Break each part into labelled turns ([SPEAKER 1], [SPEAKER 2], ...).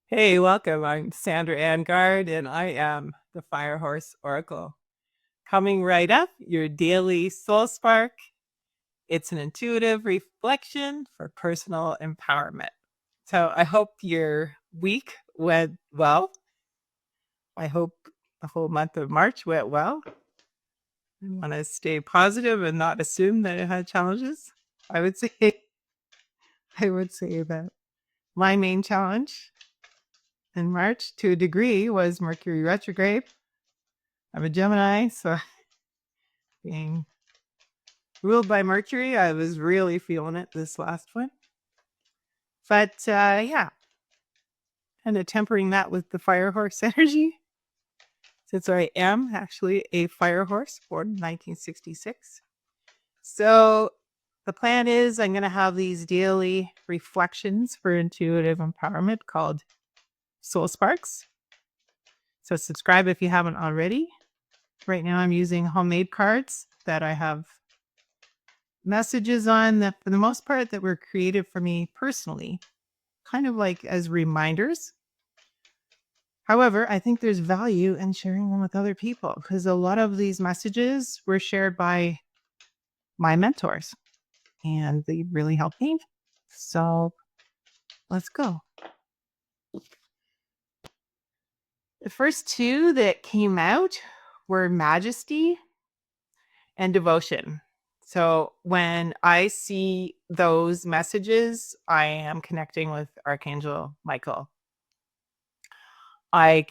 [SPEAKER 1] Hey, welcome. I'm Sandra Anne Gard, and I am the FireHorse Oracle. Coming right up, your daily soul spark. It's an intuitive reflection for personal empowerment. So I hope your week went well. I hope the whole month of March went well. I want to stay positive and not assume that it had challenges. I would say, I would say that my main challenge in March, to a degree, was Mercury retrograde. I'm a Gemini, so being ruled by Mercury, I was really feeling it this last one. But yeah, kind of tempering that with the fire horse energy, since I am actually a fire horse born in 1966. So the plan is I'm going to have these daily reflections for intuitive empowerment called Soul Sparks. So subscribe if you haven't already. Right now I'm using homemade cards that I have messages on that, for the most part, that were created for me personally, kind of like as reminders. However, I think there's value in sharing them with other people because a lot of these messages were shared by my mentors and they really helped me. So let's go. The first two that came out were majesty and devotion. So when I see those messages, I am connecting with Archangel Michael. I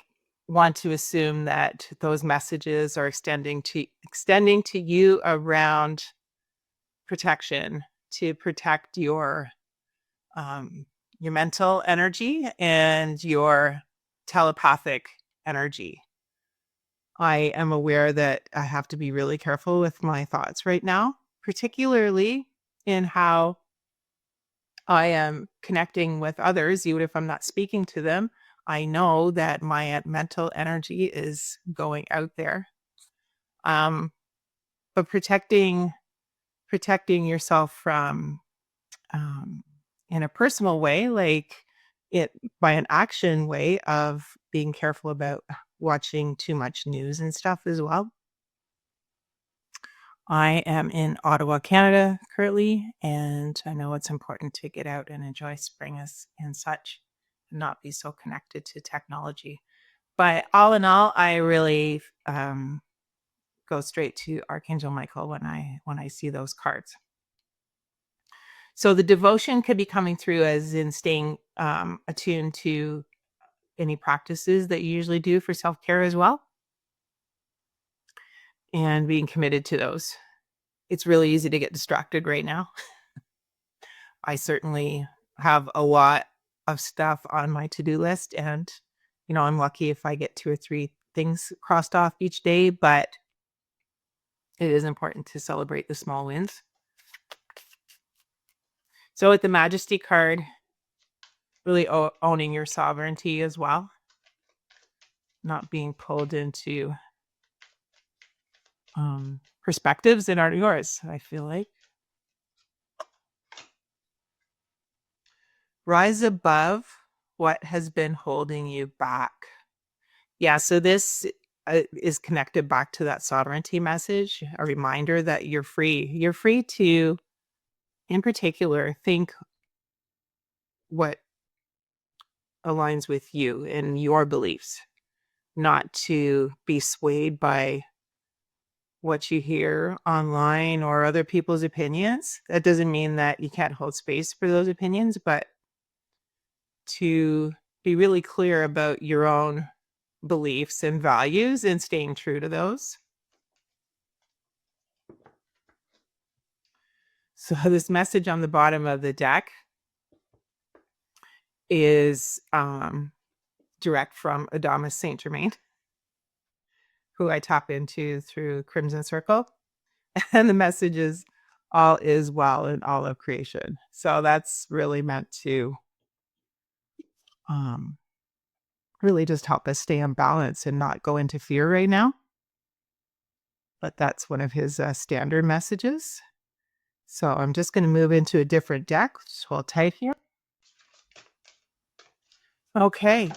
[SPEAKER 1] want to assume that those messages are extending to you around protection, to protect your mental energy and your telepathic energy. I am aware that I have to be really careful with my thoughts right now, particularly in how I am connecting with others, even if I'm not speaking to them. I know that my mental energy is going out there. But protecting yourself from in a personal way, like it by an action way of being careful about watching too much news and stuff as well. I am in Ottawa, Canada currently, and I know it's important to get out and enjoy spring and such, and not be so connected to technology. But all in all, I really go straight to Archangel Michael when I see those cards. So the devotion could be coming through as in staying attuned to any practices that you usually do for self-care as well, and being committed to those. It's really easy to get distracted right now. I certainly have a lot of stuff on my to-do list, and I'm lucky if I get 2 or 3 things crossed off each day, but it is important to celebrate the small wins. So with the Majesty card, really owning your sovereignty as well, not being pulled into perspectives that aren't yours, I feel like. Rise above what has been holding you back. Yeah, so this is connected back to that sovereignty message, a reminder that you're free. You're free to, in particular, think what aligns with you and your beliefs, not to be swayed by what you hear online or other people's opinions. That doesn't mean that you can't hold space for those opinions, but to be really clear about your own beliefs and values and staying true to those. So this message on the bottom of the deck is direct from Adamus Saint Germain, who I tap into through Crimson Circle. And the message is all is well in all of creation. So that's really meant to really just help us stay in balance and not go into fear right now. But that's one of his standard messages. So I'm just going to move into a different deck. Just hold tight here. Okay,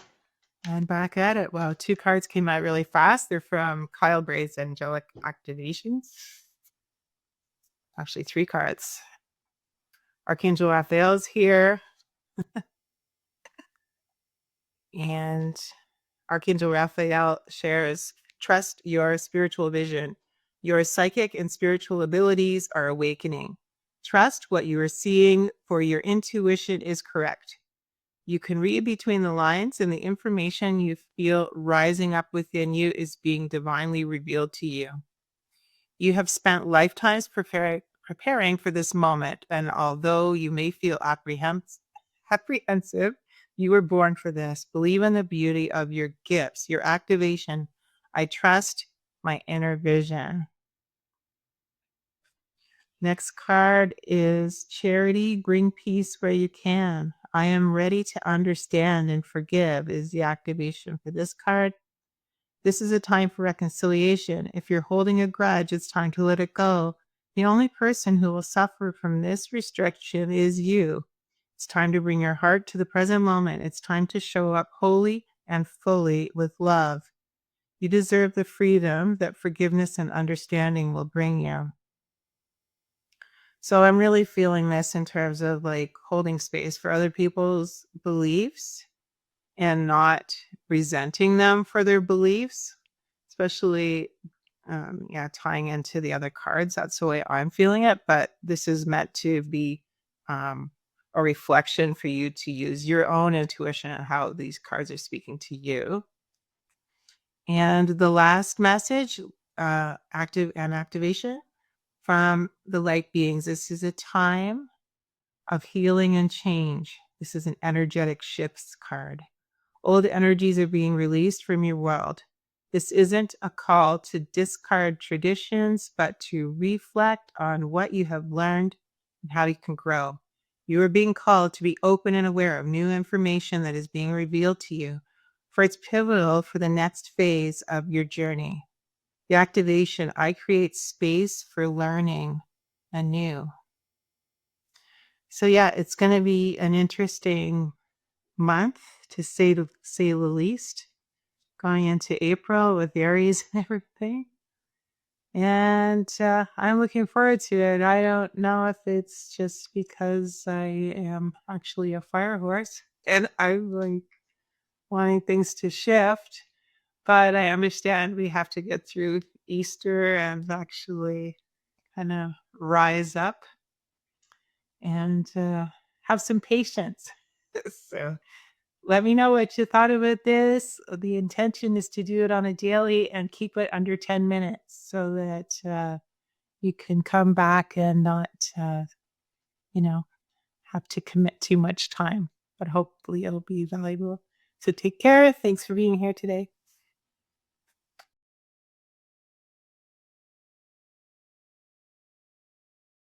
[SPEAKER 1] and back at it. Wow, 2 cards came out really fast. They're from Kyle Bray's Angelic Activations. Actually, 3 cards. Archangel Raphael's here. And Archangel Raphael shares, trust your spiritual vision. Your psychic and spiritual abilities are awakening. Trust what you are seeing, for your intuition is correct. You can read between the lines, and the information you feel rising up within you is being divinely revealed to you. You have spent lifetimes preparing for this moment, and although you may feel apprehensive, you were born for this. Believe in the beauty of your gifts, your activation. I trust my inner vision. Next card is Charity. Bring peace where you can. I am ready to understand and forgive is the activation for this card. This is a time for reconciliation. If you're holding a grudge, it's time to let it go. The only person who will suffer from this restriction is you. It's time to bring your heart to the present moment. It's time to show up wholly and fully with love. You deserve the freedom that forgiveness and understanding will bring you. So I'm really feeling this in terms of like holding space for other people's beliefs and not resenting them for their beliefs, especially tying into the other cards. That's the way I'm feeling it. But this is meant to be a reflection for you to use your own intuition and how these cards are speaking to you. And the last message, activation from the light beings. This is a time of healing and change. This is an energetic shifts card. Old energies are being released from your world. This isn't a call to discard traditions, but to reflect on what you have learned and how you can grow. You are being called to be open and aware of new information that is being revealed to you, for it's pivotal for the next phase of your journey. The activation, I create space for learning anew. So yeah, it's going to be an interesting month to say the least, going into April with Aries and everything. And I'm looking forward to it. I don't know if it's just because I am actually a fire horse and I'm like wanting things to shift, but I understand we have to get through Easter and actually kind of rise up and have some patience. So let me know what you thought about this. The intention is to do it on a daily and keep it under 10 minutes so that you can come back and not, have to commit too much time. But hopefully it'll be valuable. So take care. Thanks for being here today.